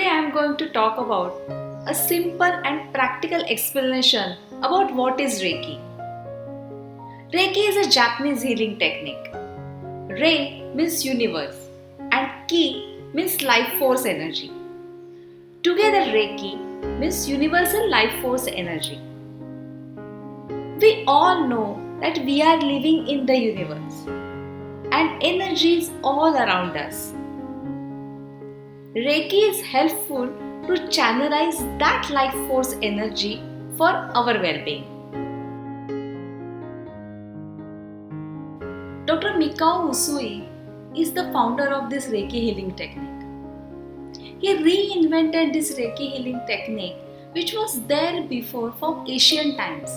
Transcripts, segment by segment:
Today I am going to talk about a simple and practical explanation about what is Reiki. Reiki is a Japanese healing technique. Rei means universe and Ki means life force energy. Together Reiki means universal life force energy. We all know that we are living in the universe and energy is all around us. Reiki is helpful to channelize that life force energy for our well-being. Dr. Mikao Usui is the founder of this Reiki healing technique. He reinvented this Reiki healing technique which was there before from ancient times.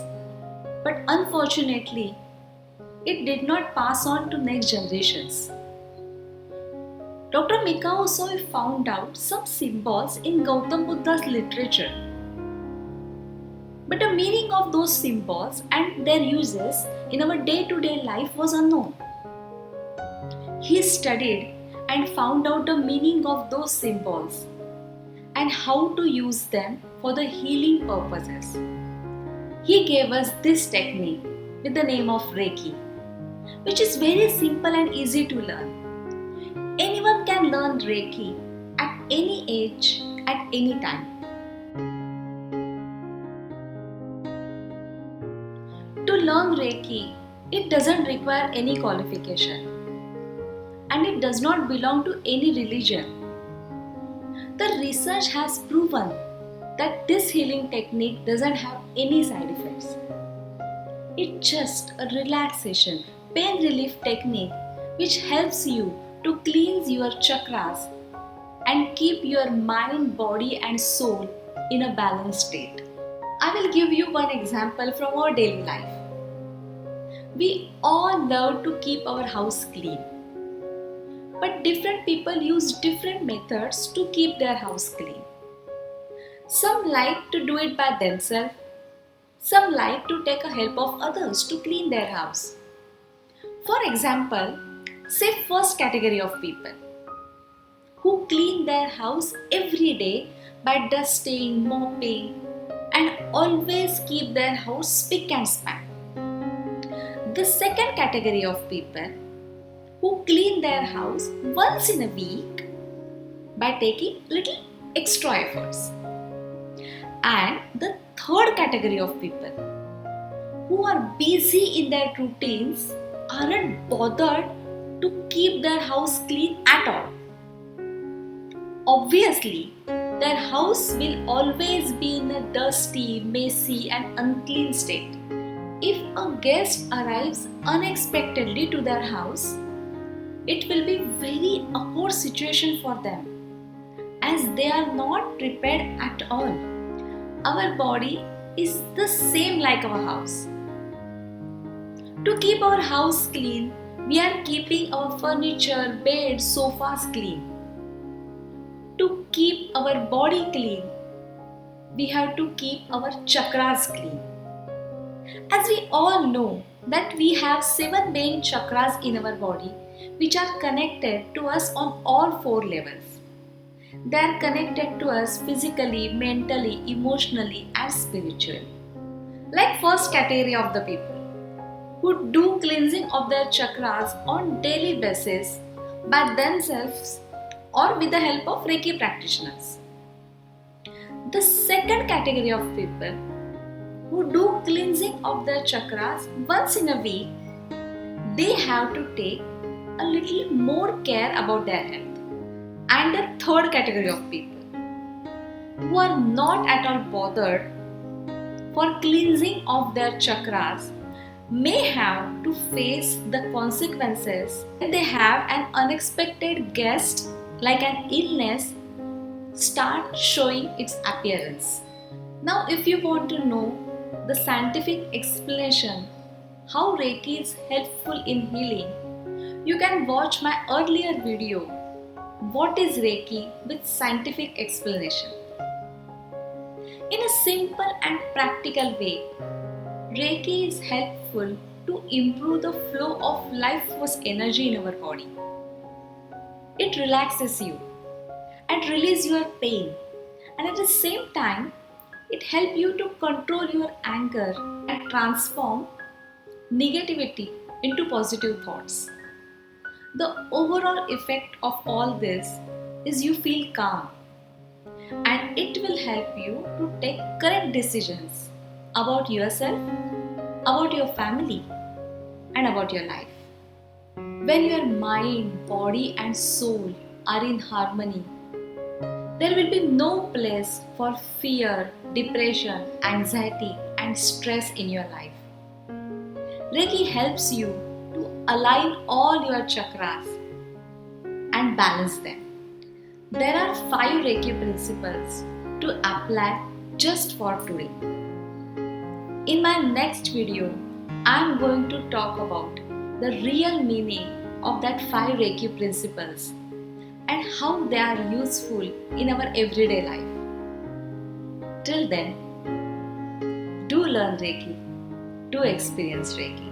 But unfortunately, it did not pass on to next generations. Dr. Mikao Usui found out some symbols in Gautam Buddha's literature. But the meaning of those symbols and their uses in our day-to-day life was unknown. He studied and found out the meaning of those symbols and how to use them for the healing purposes. He gave us this technique with the name of Reiki, which is very simple and easy to learn. Anyone can learn Reiki at any age, at any time. To learn Reiki, it doesn't require any qualification and it does not belong to any religion. The research has proven that this healing technique doesn't have any side effects. It's just a relaxation, pain relief technique which helps you to cleanse your chakras and keep your mind, body and soul in a balanced state. I will give you one example from our daily life. We all love to keep our house clean. But different people use different methods to keep their house clean. Some like to do it by themselves. Some like to take a help of others to clean their house. For example, say first category of people who clean their house every day by dusting, mopping and always keep their house spick and span. The second category of people who clean their house once in a week by taking little extra efforts. And the third category of people who are busy in their routines aren't bothered to keep their house clean at all. Obviously, their house will always be in a dusty, messy and unclean state. If a guest arrives unexpectedly to their house, it will be very awkward situation for them as they are not prepared at all. Our body is the same like our house. To keep our house clean, we are keeping our furniture, beds, sofas clean. To keep our body clean, we have to keep our chakras clean. As we all know that we have 7 main chakras in our body which are connected to us on all 4 levels. They are connected to us physically, mentally, emotionally and spiritually. Like first category of the people who do cleansing of their chakras on daily basis by themselves or with the help of Reiki practitioners. The second category of people who do cleansing of their chakras once in a week, they have to take a little more care about their health. And the third category of people who are not at all bothered for cleansing of their chakras may have to face the consequences when they have an unexpected guest like an illness start showing its appearance. Now if you want to know the scientific explanation how Reiki is helpful in healing, you can watch my earlier video, What is Reiki with scientific explanation. In a simple and practical way, Reiki is helpful to improve the flow of life force energy in our body. It relaxes you and release your pain. And at the same time, it helps you to control your anger and transform negativity into positive thoughts. The overall effect of all this is you feel calm, and it will help you to take correct decisions about yourself, about your family, and about your life. When your mind, body, and soul are in harmony, there will be no place for fear, depression, anxiety, and stress in your life. Reiki helps you to align all your chakras and balance them. There are 5 Reiki principles to apply just for today. In my next video, I am going to talk about the real meaning of that 5 Reiki principles and how they are useful in our everyday life. Till then, do learn Reiki, do experience Reiki.